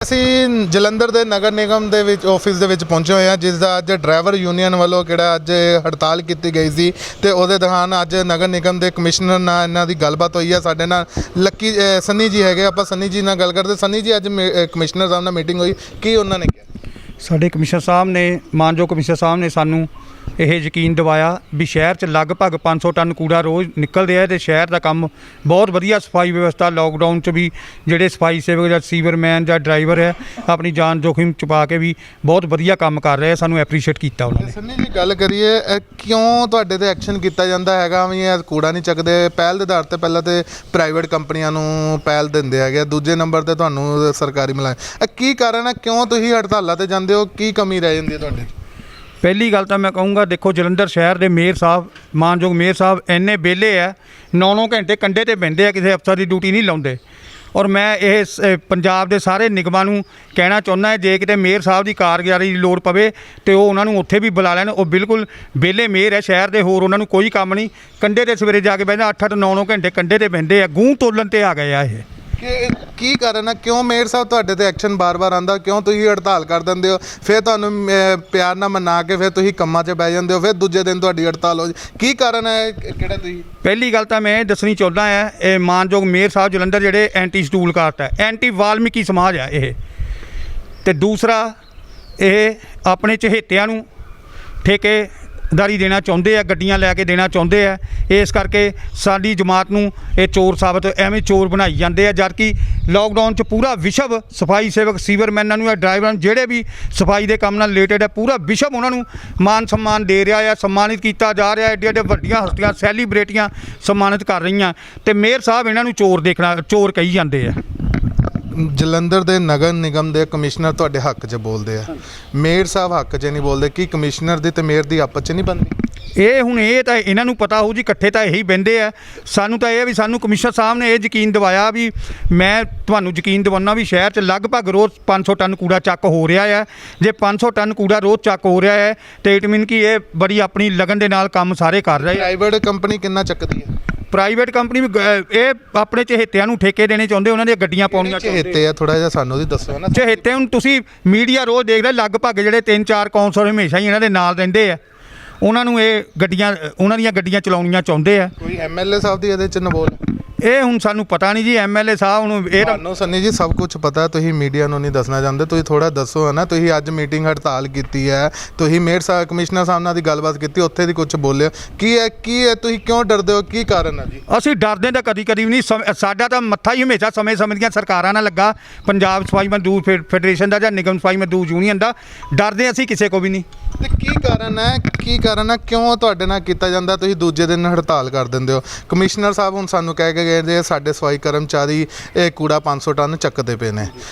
ਅਸੀਂ ਜਲੰਧਰ ਦੇ ਨਗਰ ਨਿਗਮ ਦੇ ਵਿੱਚ ਆਫਿਸ ਦੇ ਵਿੱਚ ਪਹੁੰਚੇ ਹੋਏ ਹਾਂ, ਜਿਸ ਦਾ ਅੱਜ ਡਰਾਈਵਰ ਯੂਨੀਅਨ ਵੱਲੋਂ ਕਿਹੜਾ ਅੱਜ ਹੜਤਾਲ ਕੀਤੀ ਗਈ ਸੀ ਤੇ ਉਹਦੇ ਦੌਰਾਨ ਅੱਜ ਨਗਰ ਨਿਗਮ ਦੇ ਕਮਿਸ਼ਨਰ ਨਾਲ ਇਹਨਾਂ ਦੀ ਗੱਲਬਾਤ ਹੋਈ ਹੈ। ਸਾਡੇ ਨਾਲ ਲੱਕੀ ਸੰਨੀ ਜੀ ਹੈਗੇ, ਆਪਾਂ ਸੰਨੀ ਜੀ ਨਾਲ ਗੱਲ ਕਰਦੇ। ਸੰਨੀ ਜੀ, ਅੱਜ ਕਮਿਸ਼ਨਰ ਸਾਹਿਬ ਨਾਲ ਮੀਟਿੰਗ ਹੋਈ, ਕੀ ਉਹਨਾਂ ਨੇ ਕਿਹਾ? ਸਾਡੇ ਕਮਿਸ਼ਨਰ ਸਾਹਿਬ ਨੇ, ਮਾਨਯੋਗ ਕਮਿਸ਼ਨਰ ਸਾਹਿਬ ਨੇ ਸਾਨੂੰ ਇਹ ਯਕੀਨ ਦਿਵਾਇਆ ਵੀ ਸ਼ਹਿਰ 'ਚ ਲਗਭਗ 500 ਟਨ ਕੂੜਾ ਰੋਜ਼ ਨਿਕਲ ਰਿਹਾ ਤੇ ਸ਼ਹਿਰ ਦਾ ਕੰਮ ਬਹੁਤ ਵਧੀਆ, ਸਫਾਈ ਵਿਵਸਥਾ ਲੋਕਡਾਊਨ 'ਚ ਵੀ ਜਿਹੜੇ ਸਫਾਈ ਸੇਵਕ ਜਾਂ ਸੀਵਰਮੈਨ ਜਾਂ ਡਰਾਈਵਰ ਹੈ ਆਪਣੀ ਜਾਨ ਜੋਖਿਮ 'ਚ ਪਾ ਕੇ ਵੀ ਬਹੁਤ ਵਧੀਆ ਕੰਮ ਕਰ ਰਹੇ, ਸਾਨੂੰ ਐਪਰੀਸ਼ੀਏਟ ਕੀਤਾ ਉਹਨਾਂ ਨੇ। ਸੰਨੀ ਜੀ, ਗੱਲ ਕਰੀਏ ਕਿਉਂ ਤੁਹਾਡੇ ਤੇ ਐਕਸ਼ਨ ਕੀਤਾ ਜਾਂਦਾ ਹੈਗਾ ਵੀ ਇਹ ਕੂੜਾ ਨਹੀਂ ਚੱਕਦੇ? ਪਹਿਲ ਦੇ ਆਧਾਰ ਤੇ ਪਹਿਲਾਂ ਤੇ ਪ੍ਰਾਈਵੇਟ ਕੰਪਨੀਆਂ ਨੂੰ ਪਹਿਲ ਦਿੰਦੇ ਹੈਗੇ, ਦੂਜੇ ਨੰਬਰ ਤੇ ਤੁਹਾਨੂੰ ਸਰਕਾਰੀ ਮੁਲਾਜ਼ਮ। ਕੀ ਕਾਰਨ ਹੈ, ਕਿਉਂ ਤੁਸੀਂ ਹੜਤਾਲਾਂ ਤੇ ਜਾਂਦੇ ਹੋ? ਕੀ ਕਮੀ ਰਹਿ ਜਾਂਦੀ ਹੈ ਤੁਹਾਡੇ? ਪਹਿਲੀ ਗੱਲ ਤਾਂ ਮੈਂ ਕਹੂੰਗਾ, ਦੇਖੋ ਜਲੰਧਰ ਸ਼ਹਿਰ ਦੇ ਮੇਅਰ ਸਾਹਿਬ, ਮਾਨਯੋਗ ਮੇਅਰ ਸਾਹਿਬ ਇੰਨੇ ਵਿਹਲੇ ਆ, 9-9 ਘੰਟੇ ਕੰਢੇ ਤੇ ਬਹਿੰਦੇ ਆ, ਕਿਸੇ ਅਫਸਰ ਦੀ ਡਿਊਟੀ ਨਹੀਂ ਲਾਉਂਦੇ। ਔਰ ਮੈਂ ਇਹ ਪੰਜਾਬ ਦੇ ਸਾਰੇ ਨਿਗਮਾਂ ਨੂੰ ਕਹਿਣਾ ਚਾਹੁੰਦਾ, ਜੇ ਕਿਤੇ ਮੇਅਰ ਸਾਹਿਬ ਦੀ ਕਾਰਗੁਜ਼ਾਰੀ ਦੀ ਲੋੜ ਪਵੇ ਤੇ ਉਹ ਉਹਨਾਂ ਨੂੰ ਉੱਥੇ ਵੀ ਬੁਲਾ ਲੈਣ। ਉਹ ਬਿਲਕੁਲ ਵਿਹਲੇ ਮੇਅਰ ਹੈ ਸ਼ਹਿਰ ਦੇ, ਹੋਰ ਉਹਨਾਂ ਨੂੰ ਕੋਈ ਕੰਮ ਨਹੀਂ। ਕੰਢੇ ਤੇ ਸਵੇਰੇ ਜਾ ਕੇ ਬਹਿੰਦੇ, 8-8 9-9 ਘੰਟੇ ਕੰਢੇ ਤੇ ਬਹਿੰਦੇ ਆ, ਗੂੰ ਤੋਲਣ ਤੇ ਆ ਗਏ ਆ ਇਹ। ਕੀ ਕਾਰਨ ਹੈ, ਕਿਉਂ ਮੇਅਰ ਸਾਹਿਬ ਤੁਹਾਡੇ ਤੇ ਐਕਸ਼ਨ ਬਾਰ-ਬਾਰ ਆਉਂਦਾ? ਕਿਉਂ ਤੁਸੀਂ ਹੜਤਾਲ ਕਰ ਦਿੰਦੇ ਹੋ, ਫਿਰ ਤੁਹਾਨੂੰ ਪਿਆਰ ਨਾਲ ਮਨਾ ਕੇ ਫਿਰ ਤੁਸੀਂ ਕੰਮਾਂ 'ਚ ਬਹਿ ਜਾਂਦੇ ਹੋ, ਫਿਰ ਦੂਜੇ ਦਿਨ ਤੁਹਾਡੀ ਹੜਤਾਲ ਹੋ ਜਾਂਦੀ? ਕੀ ਕਾਰਨ ਹੈ ਕਿਹੜਾ? ਤੁਸੀਂ ਪਹਿਲੀ ਗੱਲ ਤਾਂ ਮੈਂ ਇਹ ਦੱਸਣੀ ਚਾਹੁੰਦਾ ਹੈ, ਇਹ ਮਾਨਯੋਗ ਮੇਅਰ ਸਾਹਿਬ ਜਲੰਧਰ ਜਿਹੜੇ ਐਂਟੀ ਸ਼ਡਿਊਲ ਕਾਸਟ ਹੈ, ਐਂਟੀ ਵਾਲਮੀਕੀ ਸਮਾਜ ਹੈ ਇਹ। ਤੇ ਦੂਸਰਾ, ਇਹ ਆਪਣੇ ਚਹੇਤਿਆਂ ਨੂੰ ਠੇਕੇਦਾਰੀ ਦੇਣਾ ਚਾਹੁੰਦੇ ਆ, ਗੱਡੀਆਂ ਲੈ ਕੇ ਦੇਣਾ ਚਾਹੁੰਦੇ ਆ। ਇਸ ਕਰਕੇ ਸਾਡੀ ਜਮਾਤ ਨੂੰ ਇਹ ਚੋਰ ਸਾਬਤ, ਐਵੇਂ ਚੋਰ ਬਣਾਈ ਜਾਂਦੇ ਆ। ਜਦ ਕਿ ਲੋਕਡਾਊਨ 'ਚ ਪੂਰਾ ਵਿਸ਼ਵ ਸਫਾਈ ਸੇਵਕ, ਸੀਵਰਮੈਨਾਂ ਨੂੰ, ਡਰਾਈਵਰਾਂ ਨੂੰ, ਜਿਹੜੇ ਵੀ ਸਫਾਈ ਦੇ ਕੰਮ ਨਾਲ ਰਿਲੇਟਡ ਹੈ, ਪੂਰਾ ਵਿਸ਼ਵ ਉਹਨਾਂ ਨੂੰ ਮਾਨ ਸਨਮਾਨ ਦੇ ਰਿਹਾ ਹੈ, ਸਨਮਾਨਿਤ ਕੀਤਾ ਜਾ ਰਿਹਾ। ਐਡੇ ਐਡੇ ਵੱਡੀਆਂ ਹਸਤੀਆਂ, ਸੈਲੀਬ੍ਰਿਟੀਆਂ ਸਨਮਾਨਿਤ ਕਰ ਰਹੀਆਂ ਤੇ ਮੇਅਰ ਸਾਹਿਬ ਇਹਨਾਂ ਨੂੰ ਚੋਰ ਕਹੀ ਜਾਂਦੇ ਆ। ਜਲੰਧਰ ਦੇ ਨਗਰ ਨਿਗਮ ਦੇ ਕਮਿਸ਼ਨਰ ਤੁਹਾਡੇ ਹੱਕ 'ਚ ਬੋਲਦੇ ਆ, ਮੇਅਰ ਸਾਹਿਬ ਹੱਕ 'ਚ ਨਹੀਂ ਬੋਲਦੇ। ਕੀ ਕਮਿਸ਼ਨਰ ਦੀ ਤੇ ਮੇਅਰ ਦੀ ਆਪਸ 'ਚ ਨਹੀਂ ਬਣਦੀ? ਇਹ ਹੁਣ ਇਹ ਤਾਂ ਇਹਨਾਂ ਨੂੰ ਪਤਾ ਹੋਊ ਜੀ, ਇਕੱਠੇ ਤਾਂ ਇਹੀ ਬਹਿੰਦੇ ਆ। ਸਾਨੂੰ ਤਾਂ ਇਹ ਵੀ, ਸਾਨੂੰ ਕਮਿਸ਼ਨਰ ਸਾਹਿਬ ਨੇ ਇਹ ਯਕੀਨ ਦਿਵਾਇਆ ਵੀ, ਮੈਂ ਤੁਹਾਨੂੰ ਯਕੀਨ ਦਿਵਾਉਣਾ ਵੀ ਸ਼ਹਿਰ 'ਚ ਲਗਭਗ ਰੋਜ਼ 500 ਟਨ ਕੂੜਾ ਚੱਕ ਹੋ ਰਿਹਾ ਹੈ। ਜੇ 500 ਟਨ ਕੂੜਾ ਰੋਜ਼ ਚੱਕ ਹੋ ਰਿਹਾ ਹੈ ਤੇ ਇਟ ਮੀਨ ਕਿ ਇਹ ਬੜੀ ਆਪਣੀ ਲਗਨ ਦੇ ਨਾਲ ਕੰਮ ਸਾਰੇ ਕਰ ਰਹੇ ਆ। ਪ੍ਰਾਈਵੇਟ ਕੰਪਨੀ ਕਿੰਨਾ ਚੱਕਦੀ ਹੈ? ਪ੍ਰਾਈਵੇਟ ਕੰਪਨੀ ਵੀ ਇਹ ਆਪਣੇ ਚਹੇਤਿਆਂ ਨੂੰ ਠੇਕੇ ਦੇਣੇ ਚਾਹੁੰਦੇ, ਉਹਨਾਂ ਦੀਆਂ ਗੱਡੀਆਂ ਪਾਉਣੀਆਂ ਚਾਹੁੰਦੇ। ਚਹੇਤੇ ਆ, ਥੋੜਾ ਜਿਹਾ ਸਾਨੂੰ ਵੀ ਦੱਸੋ ਨਾ। ਚਹੇਤੇ ਹੁਣ ਤੁਸੀਂ ਮੀਡੀਆ ਰੋਜ਼ ਦੇਖਦੇ, ਲਗਭਗ ਜਿਹੜੇ 3-4 ਕੌਂਸਲਰ ਹਮੇਸ਼ਾ ਹੀ ਇਹਨਾਂ ਦੇ ਨਾਲ ਰਹਿੰਦੇ ਆ, ਉਹਨਾਂ ਨੂੰ ਇਹ ਗੱਡੀਆਂ, ਉਹਨਾਂ ਦੀਆਂ ਗੱਡੀਆਂ ਚਲਾਉਣੀਆਂ ਚਾਹੁੰਦੇ ਆ। ਕੋਈ ਐਮਐਲਏ ਸਾਹਿਬ ਦੀ ਇਹਦੇ 'ਚ ਨਾ ਬੋਲ? ਇਹ ਹੁਣ ਸਾਨੂੰ ਪਤਾ ਨਹੀਂ ਜੀ, ਐਮਐਲਏ ਸਾਹਿਬ ਨੂੰ ਇਹ ਤੁਹਾਨੂੰ ਸੰਨੀ ਜੀ ਸਭ ਕੁਝ ਪਤਾ, ਤੁਸੀਂ ਮੀਡੀਆ ਨੂੰ ਨਹੀਂ ਦੱਸਣਾ ਚਾਹੁੰਦੇ। ਤੁਸੀਂ ਥੋੜਾ ਦੱਸੋ ਹੈ ਨਾ, ਤੁਸੀਂ ਅੱਜ ਮੀਟਿੰਗ ਹੜਤਾਲ ਕੀਤੀ ਹੈ, ਤੁਸੀਂ ਮੇਅਰ ਸਾਹਿਬ, ਕਮਿਸ਼ਨਰ ਸਾਹਿਬ ਨਾਲ ਦੀ ਗੱਲਬਾਤ ਕੀਤੀ, ਉੱਥੇ ਦੀ ਕੁਝ ਬੋਲਿਓ। ਕੀ ਹੈ, ਤੁਸੀਂ ਕਿਉਂ ਡਰਦੇ ਹੋ? ਕੀ ਕਾਰਨ ਹੈ ਜੀ? ਅਸੀਂ ਡਰਦੇ ਤਾਂ ਕਦੀ ਵੀ ਨਹੀਂ। ਸਾਡਾ ਤਾਂ ਮੱਥਾ ਹੀ ਹਮੇਸ਼ਾ ਸਮੇਂ ਦੀਆਂ ਸਰਕਾਰਾਂ ਨਾਲ ਲੱਗਾ, ਪੰਜਾਬ ਸਫਾਈ ਮਜ਼ਦੂਰ ਫੈਡਰੇਸ਼ਨ ਦਾ ਜਾਂ ਨਿਗਮ ਸਫਾਈ ਮਜ਼ਦੂਰ ਯੂਨੀਅਨ ਦਾ। ਡਰਦੇ ਅਸੀਂ ਕਿਸੇ ਕੋ ਵੀ ਨਹੀਂ। ਤੇ ਕੀ ਕਾਰਨ ਹੈ, ਕਿਉਂ ਤੁਹਾਡੇ ਨਾਲ ਕੀਤਾ ਜਾਂਦਾ? ਤੁਸੀਂ ਦੂਜੇ ਦਿਨ ਹੜਤਾਲ ਕਰ ਦਿੰਦੇ ਹੋ। ਕਮਿਸ਼ਨਰ ਸਾਹਿਬ ਹੁਣ ਸਾਨੂੰ ਕਹਿ ਕੇ ਗਏ ਜੇ ਸਾਡੇ ਸਫਾਈ ਕਰਮਚਾਰੀ ਇਹ ਕੂੜਾ 500 ਟਨ ਚੱਕਦੇ ਪਏ ਨੇ।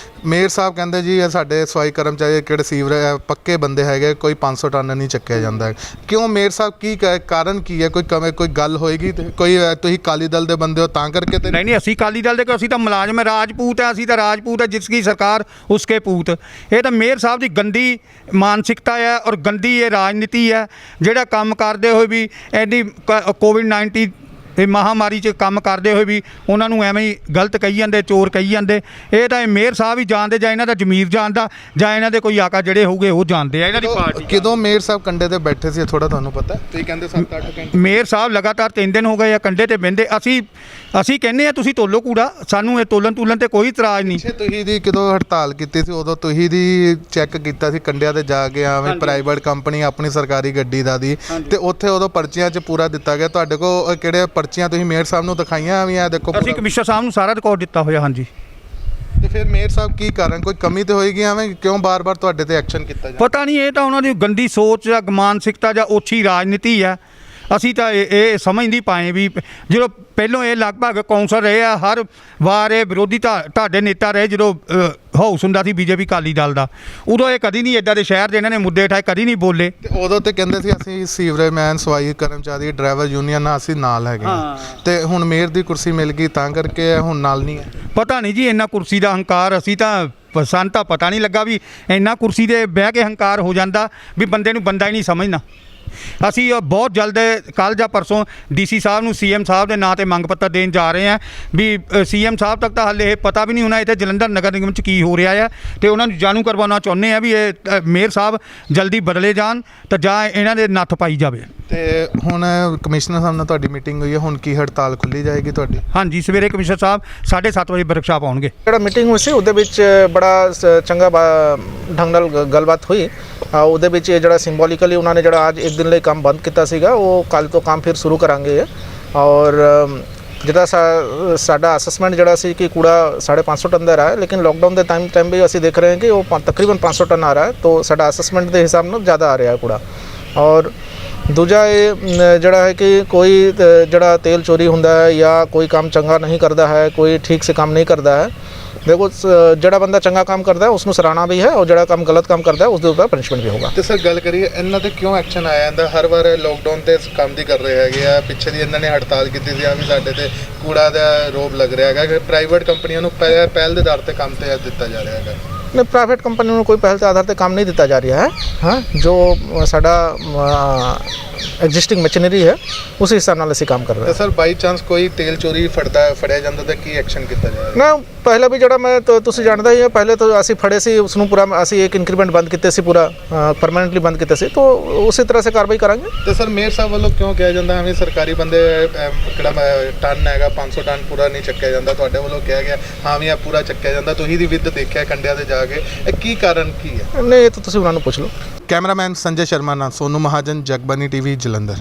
ਮੇਅਰ ਸਾਹਿਬ ਕਹਿੰਦੇ ਜੀ ਇਹ ਸਾਡੇ ਸਫਾਈ ਕਰਮਚਾਰੀ ਕਿਹੜੇ ਸੀਵਰ ਪੱਕੇ ਬੰਦੇ ਹੈਗੇ, ਕੋਈ 500 ਟਨ ਨਹੀਂ ਚੱਕਿਆ ਜਾਂਦਾ। ਕਿਉਂ ਮੇਅਰ ਸਾਹਿਬ, ਕੀ ਕਾਰਨ ਕੀ ਹੈ? ਕੋਈ ਗੱਲ ਹੋਏਗੀ? ਕੋਈ ਤੁਸੀਂ ਅਕਾਲੀ ਦਲ ਦੇ ਬੰਦੇ ਹੋ ਤਾਂ ਕਰਕੇ? ਤੇ ਨਹੀਂ, ਅਸੀਂ ਅਕਾਲੀ ਦਲ ਦੇ, ਅਸੀਂ ਤਾਂ ਮੁਲਾਜ਼ਮ, ਰਾਜਪੂਤ ਹੈ, ਅਸੀਂ ਤਾਂ ਰਾਜਪੂਤ ਹੈ, ਜਿਸ ਕੀ ਸਰਕਾਰ ਉਸਕੇ ਪੂਤ। ਇਹ ਤਾਂ ਮੇਅਰ ਸਾਹਿਬ ਦੀ ਗੰਦੀ ਮਾਨਸਿਕਤਾ ਹੈ ਔਰ ਗੰਦੀ ਇਹ ਰਾਜਨੀਤੀ ਹੈ, ਜਿਹੜਾ ਕੰਮ ਕਰਦੇ ਹੋਏ ਵੀ ਐਡੀ ਕੋਵਿਡ-19 ਇਹ ਮਹਾਮਾਰੀ 'ਚ ਕੰਮ ਕਰਦੇ ਹੋਏ ਵੀ ਉਹਨਾਂ ਨੂੰ ਐਵੇਂ ਹੀ ਗਲਤ ਕਹੀ ਜਾਂਦੇ, ਚੋਰ ਕਹੀ ਜਾਂਦੇ। ਇਹ ਤਾਂ ਇਹ ਮੇਅਰ ਸਾਹਿਬ ਹੀ ਜਾਣਦੇ, ਜਾਂ ਇਹਨਾਂ ਦਾ ਜ਼ਮੀਰ ਜਾਣਦਾ, ਜਾਂ ਇਹਨਾਂ ਦੇ ਕੋਈ ਆਕਾ ਜਿਹੜੇ ਹੋਊਗੇ ਉਹ ਜਾਣਦੇ ਆ ਇਹਨਾਂ ਦੀ ਪਾਰਟੀ। ਕਿਦੋਂ ਮੇਅਰ ਸਾਹਿਬ ਕੰਡੇ ਤੇ ਬੈਠੇ ਸੀ ਥੋੜਾ ਤੁਹਾਨੂੰ ਪਤਾ? ਤੁਸੀਂ ਕਹਿੰਦੇ 7-8 ਘੰਟੇ। ਮੇਅਰ ਸਾਹਿਬ ਲਗਾਤਾਰ 3 ਦਿਨ ਹੋ ਗਏ ਆ ਕੰਡੇ ਤੇ ਬਹਿੰਦੇ। ਅਸੀਂ ਕਹਿੰਦੇ ਆ ਤੁਸੀਂ ਤੋਲੋ ਕੂੜਾ, ਸਾਨੂੰ ਇਹ ਤੋਲਣ ਤੇ ਕੋਈ ਇਤਰਾਜ਼ ਨਹੀਂ। ਤੁਸੀਂ ਦੀ ਕਿਦੋਂ ਹੜਤਾਲ ਕੀਤੀ ਸੀ ਉਦੋਂ ਤੁਸੀਂ ਦੀ ਚੈੱਕ ਕੀਤਾ ਸੀ ਕੰਡਿਆਂ ਤੇ ਜਾ ਕੇ, ਆਵੇਂ ਪ੍ਰਾਈਵੇਟ ਕੰਪਨੀ ਆਪਣੀ ਸਰਕਾਰੀ ਗੱਡੀ ਦਾ ਦੀ, ਤੇ ਉੱਥੇ ਉਦੋਂ ਪਰਚੀਆਂ 'ਚ ਪੂਰਾ ਦਿੱਤਾ ਗਿਆ। ਤੁਹਾਡੇ ਕੋਲ ਕਿਹੜੇ ਪਰਚੀਆਂ ਤੁਸੀਂ ਮੇਅਰ ਸਾਹਿਬ ਨੂੰ ਦਿਖਾਈਆਂ ਵੀ ਆ? ਦੇਖੋ, ਅਸੀਂ ਕਮਿਸ਼ਨਰ ਸਾਹਿਬ ਨੂੰ ਸਾਰਾ ਰਿਕਾਰਡ ਦਿੱਤਾ ਹੋਇਆ। ਹਾਂਜੀ। ਤੇ ਫਿਰ ਮੇਅਰ ਸਾਹਿਬ ਕੀ ਕਾਰਨ, ਕੋਈ ਕਮੀ ਤੇ ਹੋਏਗੀ? ਐਵੇਂ ਕਿਉਂ ਬਾਰ-ਬਾਰ ਤੁਹਾਡੇ ਤੇ ਐਕਸ਼ਨ ਕੀਤਾ ਜਾਂਦਾ? ਪਤਾ ਨਹੀਂ, ਇਹ ਤਾਂ ਉਹਨਾਂ ਦੀ ਗੰਦੀ ਸੋਚ ਜਾਂ ਮਾਨਸਿਕਤਾ ਜਾਂ ਓਛੀ ਰਾਜਨੀਤੀ ਹੈ। ਅਸੀਂ ਤਾਂ ਇਹ ਸਮਝ ਨਹੀਂ ਪਾਏ ਵੀ ਜਦੋਂ ਪਹਿਲੋਂ ਇਹ ਲਗਭਗ ਕੌਂਸਲ ਰਹੇ ਆ, ਹਰ ਵਾਰ ਇਹ ਵਿਰੋਧੀ ਤੁਹਾਡੇ ਨੇਤਾ ਰਹੇ, ਜਦੋਂ ਹਾਊਸ ਹੁੰਦਾ ਸੀ ਬੀਜੇਪੀ ਅਕਾਲੀ ਦਲ ਦਾ, ਉਦੋਂ ਇਹ ਕਦੀ ਨਹੀਂ ਇੱਦਾਂ ਦੇ ਸ਼ਹਿਰ ਦੇ ਇਹਨਾਂ ਨੇ ਮੁੱਦੇ ਉਠਾਏ, ਕਦੀ ਨਹੀਂ ਬੋਲੇ। ਤੇ ਉਦੋਂ ਤੇ ਕਹਿੰਦੇ ਸੀ ਅਸੀਂ ਸੀਵਰਮੈਨ, ਸਫਾਈ ਕਰਮਚਾਰੀ, ਡਰਾਈਵਰ ਯੂਨੀਅਨ ਨਾਲ ਅਸੀਂ ਨਾਲ ਹੈਗੇ, ਤੇ ਹੁਣ ਮੇਅਰ ਦੀ ਕੁਰਸੀ ਮਿਲ ਗਈ ਤਾਂ ਕਰਕੇ ਹੁਣ ਨਾਲ ਨਹੀਂ ਹੈ। ਪਤਾ ਨਹੀਂ ਜੀ, ਇੰਨਾ ਕੁਰਸੀ ਦਾ ਹੰਕਾਰ, ਅਸੀਂ ਤਾਂ ਸਾਨੂੰ ਤਾਂ ਪਤਾ ਨਹੀਂ ਲੱਗਾ ਵੀ ਇੰਨਾ ਕੁਰਸੀ ਦੇ ਬਹਿ ਕੇ ਹੰਕਾਰ ਹੋ ਜਾਂਦਾ ਵੀ ਬੰਦੇ ਨੂੰ ਬੰਦਾ ਹੀ ਨਹੀਂ ਸਮਝਣਾ। ਅਸੀਂ ਬਹੁਤ ਜਲਦ ਕੱਲ੍ਹ ਜਾਂ ਪਰਸੋਂ ਡੀਸੀ ਸਾਹਿਬ ਨੂੰ ਸੀਐਮ ਸਾਹਿਬ ਦੇ ਨਾਂ ਤੇ ਮੰਗ ਪੱਤਰ ਦੇਣ ਜਾ ਰਹੇ ਹਾਂ ਵੀ ਸੀਐਮ ਸਾਹਿਬ ਤੱਕ ਤਾਂ ਹਾਲੇ ਇਹ ਪਤਾ ਵੀ ਨਹੀਂ ਹੋਣਾ ਇੱਥੇ ਜਲੰਧਰ ਨਗਰ ਨਿਗਮ 'ਚ ਕੀ ਹੋ ਰਿਹਾ ਆ, ਤੇ ਉਹਨਾਂ ਨੂੰ ਜਾਣੂ ਕਰਵਾਉਣਾ ਚਾਹੁੰਦੇ ਆ ਵੀ ਇਹ ਮੇਅਰ ਸਾਹਿਬ ਜਲਦੀ ਬਦਲੇ ਜਾਣ ਤਾਂ ਜਾਂ ਇਹਨਾਂ ਦੇ ਨੱਥ ਪਾਈ ਜਾਵੇ। ਤੇ ਹੁਣ ਕਮਿਸ਼ਨਰ ਸਾਹਿਬ ਨਾਲ ਤੁਹਾਡੀ ਮੀਟਿੰਗ ਹੋਈ ਹੈ, ਹੁਣ ਕੀ ਹੜਤਾਲ ਖੁੱਲੀ ਜਾਏਗੀ ਤੁਹਾਡੀ? ਹਾਂਜੀ, ਸਵੇਰੇ ਕਮਿਸ਼ਨਰ ਸਾਹਿਬ 7:30 ਵਜੇ ਵਰਕਸ਼ਾਪ ਆਉਣਗੇ। ਜਿਹੜਾ ਮੀਟਿੰਗ ਹੋਈ ਸੀ ਉਹਦੇ ਵਿੱਚ ਬੜਾ ਚੰਗਾ ਢੰਗ ਨਾਲ ਗੱਲਬਾਤ ਹੋਈ। ਉਹਦੇ ਵਿੱਚ ਇਹ ਜਿਹੜਾ ਸਿੰਬੋਲਿਕਲੀ ਉਹਨਾਂ ਨੇ ਜਿਹੜਾ ਅੱਜ 1 ਦਿਨ ਲਈ ਕੰਮ ਬੰਦ ਕੀਤਾ ਸੀਗਾ ਉਹ ਕੱਲ੍ਹ ਤੋਂ ਕੰਮ ਫਿਰ ਸ਼ੁਰੂ ਕਰਾਂਗੇ। ਔਰ ਜਿਹੜਾ ਸਾਡਾ ਅਸੈਸਮੈਂਟ ਜਿਹੜਾ ਸੀ ਕਿ ਕੂੜਾ 550 ਟਨ ਦਾ ਰਿਹਾ, ਲੇਕਿਨ ਲੋਕਡਾਊਨ ਦੇ ਟਾਈਮ ਵੀ ਅਸੀਂ ਦੇਖ ਰਹੇ ਹਾਂ ਕਿ ਉਹ ਤਕਰੀਬਨ 500 ਟਨ ਆ ਰਿਹਾ ਹੈ, ਤਾਂ ਸਾਡਾ ਅਸੈਸਮੈਂਟ ਦੇ ਹਿਸਾਬ ਨਾਲ ਜ਼ਿਆਦਾ ਆ ਰਿਹਾ ਹੈ ਕੂੜਾ। ਔਰ ਦੂਜਾ ਇਹ ਜਿਹੜਾ ਹੈ ਕਿ ਕੋਈ ਜਿਹੜਾ ਤੇਲ ਚੋਰੀ ਹੁੰਦਾ ਹੈ ਜਾਂ ਕੋਈ ਕੰਮ ਚੰਗਾ ਨਹੀਂ ਕਰਦਾ ਹੈ, ਕੋਈ ਠੀਕ ਸੇ ਕੰਮ ਨਹੀਂ ਕਰਦਾ ਹੈ, ਦੇਖੋ ਜਿਹੜਾ ਬੰਦਾ ਚੰਗਾ ਕੰਮ ਕਰਦਾ ਹੈ ਉਸਨੂੰ ਸਰਾਹਣਾ ਵੀ ਹੈ, ਔਰ ਜਿਹੜਾ ਕੰਮ ਗਲਤ ਕੰਮ ਕਰਦਾ ਹੈ ਉਸ ਦੇ ਉੱਪਰ ਪਨਿਸ਼ਮੈਂਟ ਵੀ ਹੋਗਾ। ਤੇ ਸਰ ਗੱਲ ਕਰੀਏ ਇਹਨਾਂ ਤੇ ਕਿਉਂ ਐਕਸ਼ਨ ਆਇਆ ਜਾਂਦਾ? ਹਰ ਵਾਰ ਲੋਕਡਾਊਨ ਤੇ ਕੰਮ ਦੀ ਕਰ ਰਹੇ ਹੈਗੇ ਆ, ਪਿੱਛੇ ਦੀ ਇਹਨਾਂ ਨੇ ਹੜਤਾਲ ਕੀਤੀ ਸੀ ਆ ਵੀ ਸਾਡੇ ਤੇ ਕੂੜਾ ਦਾ ਰੋਬ ਲੱਗ ਰਿਹਾ ਹੈਗਾ ਕਿ ਪ੍ਰਾਈਵੇਟ ਕੰਪਨੀਆਂ ਨੂੰ ਪਹਿਲ ਦੇ ਆਧਾਰ ਤੇ ਕੰਮ ਤੇ ਦਿੱਤਾ ਜਾ ਰਿਹਾ ਹੈਗਾ। ਨਹੀਂ, ਪ੍ਰਾਈਵੇਟ ਕੰਪਨੀ ਨੂੰ ਕੋਈ ਪਹਿਲ ਦੇ ਆਧਾਰ ਤੇ ਕੰਮ ਨਹੀਂ ਦਿੱਤਾ ਜਾ ਰਿਹਾ ਹੈ। ਹਾਂ, ਜੋ ਸਾਡਾ ਐਗਜ਼ਿਸਟਿੰਗ ਮਸ਼ੀਨਰੀ ਹੈ ਉਸ ਹਿਸਾਬ ਨਾਲ ਅਸੀਂ ਕੰਮ ਕਰ ਰਹੇ ਹਾਂ। ਸਰ ਬਾਈ ਚਾਂਸ ਕੋਈ ਤੇਲ ਚੋਰੀ ਫੜਿਆ ਜਾਂਦਾ ਤਾਂ ਕੀ ਐਕਸ਼ਨ ਕੀਤਾ ਜਾਏਗਾ? ਨਾ, ਪਹਿਲਾਂ ਵੀ ਜਿਹੜਾ ਮੈਂ ਤੁਸੀਂ ਜਾਣਦਾ ਹੀ ਹੋ, ਪਹਿਲੇ ਤੋਂ ਅਸੀਂ ਫੜੇ ਸੀ ਉਸਨੂੰ ਪੂਰਾ ਅਸੀਂ ਇੱਕ ਇਨਕਰੀਮੈਂਟ ਬੰਦ ਕੀਤੇ ਸੀ, ਪੂਰਾ ਪਰਮਾਨੈਂਟਲੀ ਬੰਦ ਕੀਤੇ ਸੀ, ਤਾਂ ਉਸੇ ਤਰ੍ਹਾਂ ਸੇ ਕਾਰਵਾਈ ਕਰਾਂਗੇ। ਤੇ ਸਰ ਮੇਅਰ ਸਾਹਿਬ ਵੱਲੋਂ ਕਿਉਂ ਕਿਹਾ ਜਾਂਦਾ ਐਵੇਂ ਸਰਕਾਰੀ ਬੰਦੇ ਕਿਹੜਾ ਟਨ ਹੈਗਾ 500 ਟਨ ਪੂਰਾ ਨਹੀਂ ਚੱਕਿਆ ਜਾਂਦਾ, ਤੁਹਾਡੇ ਵੱਲੋਂ ਕਿਹਾ ਗਿਆ ਹਾਂ ਵੀ ਆ ਪੂਰਾ ਚੱਕਿਆ ਜਾਂਦਾ, ਤੁਸੀਂ ਦੀ ਵਿੱਧ ਦੇਖਿਆ ਕੰਡਿਆਂ ਤੇ ਜਾ ਕੇ, ਇਹ ਕੀ ਕਾਰਨ ਕੀ ਹੈ? ਨਹੀਂ, ਇਹ ਤਾਂ ਤੁਸੀਂ ਉਹਨਾਂ ਨੂੰ ਪੁੱਛ ਲਓ। ਕੈਮਰਾਮੈਨ ਸੰਜੇ ਸ਼ਰਮਾ ਨਾਲ ਸੋਨੂ ਮਹਾਜਨ, ਜਗਬਾਨੀ ਟੀਵੀ, ਜਲੰਧਰ।